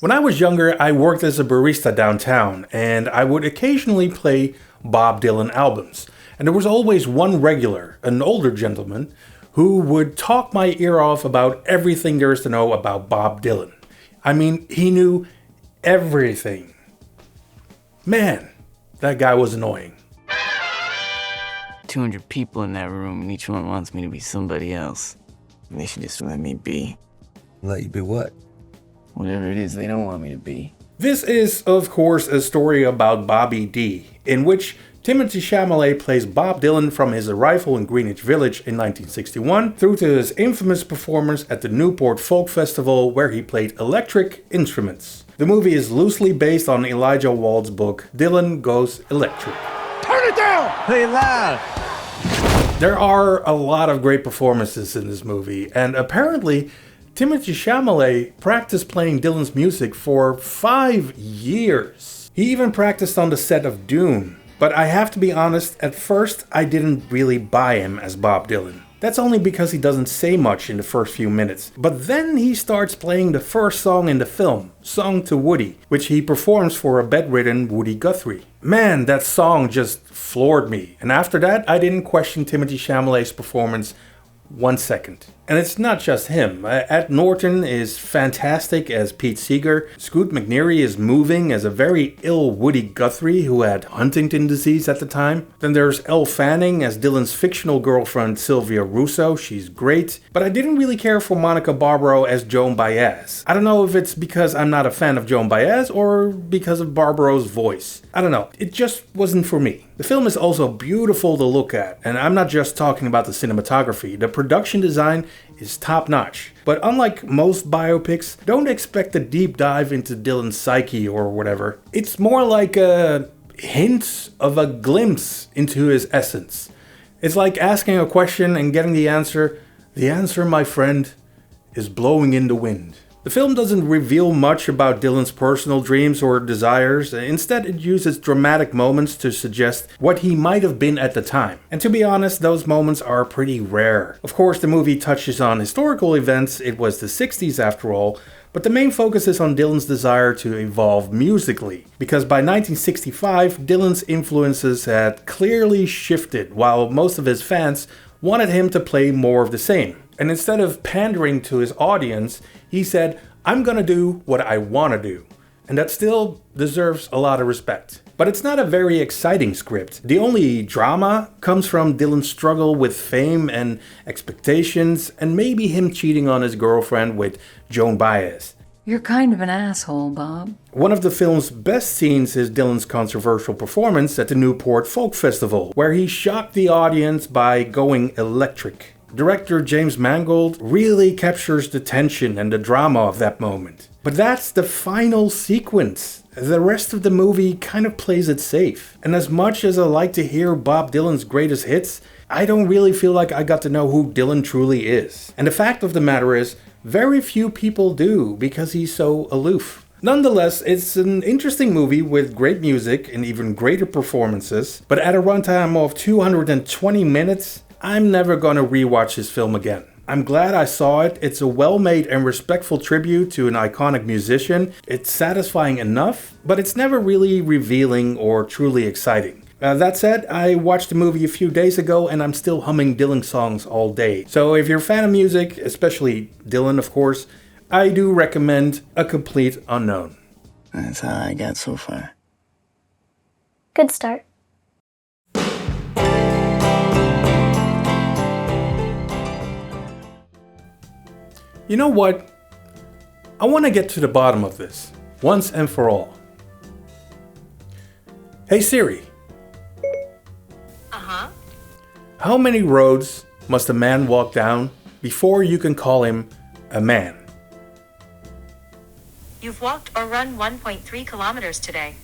When I was younger, I worked as a barista downtown, and I would occasionally play Bob Dylan albums. And there was always one regular, an older gentleman, who would talk my ear off about everything there is to know about Bob Dylan. I mean, he knew everything. Man, that guy was annoying. 200 people in that room, and each one wants me to be somebody else. And they should just let me be. Let you be what? Whatever it is they don't want me to be. This is, of course, a story about Bobby D, in which Timothée Chalamet plays Bob Dylan from his arrival in Greenwich Village in 1961 through to his infamous performance at the Newport Folk Festival where he played electric instruments. The movie is loosely based on Elijah Wald's book Dylan Goes Electric. Turn it down! Play loud! There are a lot of great performances in this movie, and apparently Timothée Chalamet practiced playing Dylan's music for 5 years. He even practiced on the set of Dune. But I have to be honest, at first I didn't really buy him as Bob Dylan. That's only because he doesn't say much in the first few minutes. But then he starts playing the first song in the film, Song to Woody, which he performs for a bedridden Woody Guthrie. Man, that song just floored me. And after that, I didn't question Timothée Chalamet's performance 1 second. And it's not just him. Ed Norton is fantastic as Pete Seeger. Scoot McNairy is moving as a very ill Woody Guthrie who had Huntington disease at the time. Then there's Elle Fanning as Dylan's fictional girlfriend Sylvia Russo. She's great. But I didn't really care for Monica Barbaro as Joan Baez. I don't know if it's because I'm not a fan of Joan Baez or because of Barbaro's voice. I don't know. It just wasn't for me. The film is also beautiful to look at, and I'm not just talking about the cinematography. The production design is top-notch. But unlike most biopics, don't expect a deep dive into Dylan's psyche or whatever. It's more like a hint of a glimpse into his essence. It's like asking a question and getting the answer. The answer, my friend, is blowing in the wind. The film doesn't reveal much about Dylan's personal dreams or desires. Instead, it uses dramatic moments to suggest what he might have been at the time. And to be honest, those moments are pretty rare. Of course, the movie touches on historical events. It was the 60s after all. But the main focus is on Dylan's desire to evolve musically. Because by 1965, Dylan's influences had clearly shifted, while most of his fans wanted him to play more of the same. And instead of pandering to his audience, he said, I'm gonna do what I wanna do. And that still deserves a lot of respect. But it's not a very exciting script. The only drama comes from Dylan's struggle with fame and expectations, and maybe him cheating on his girlfriend with Joan Baez. You're kind of an asshole, Bob. One of the film's best scenes is Dylan's controversial performance at the Newport Folk Festival, where he shocked the audience by going electric. Director James Mangold really captures the tension and the drama of that moment. But that's the final sequence. The rest of the movie kind of plays it safe. And as much as I like to hear Bob Dylan's greatest hits, I don't really feel like I got to know who Dylan truly is. And the fact of the matter is, very few people do because he's so aloof. Nonetheless, it's an interesting movie with great music and even greater performances. But at a runtime of 220 minutes, I'm never gonna rewatch this film again. I'm glad I saw it. It's a well-made and respectful tribute to an iconic musician. It's satisfying enough, but it's never really revealing or truly exciting. That said, I watched the movie a few days ago and I'm still humming Dylan songs all day. So if you're a fan of music, especially Dylan of course, I do recommend A Complete Unknown. That's how I got so far. Good start. You know what? I want to get to the bottom of this, once and for all. Hey Siri. Uh-huh. How many roads must a man walk down before you can call him a man? You've walked or run 1.3 kilometers today.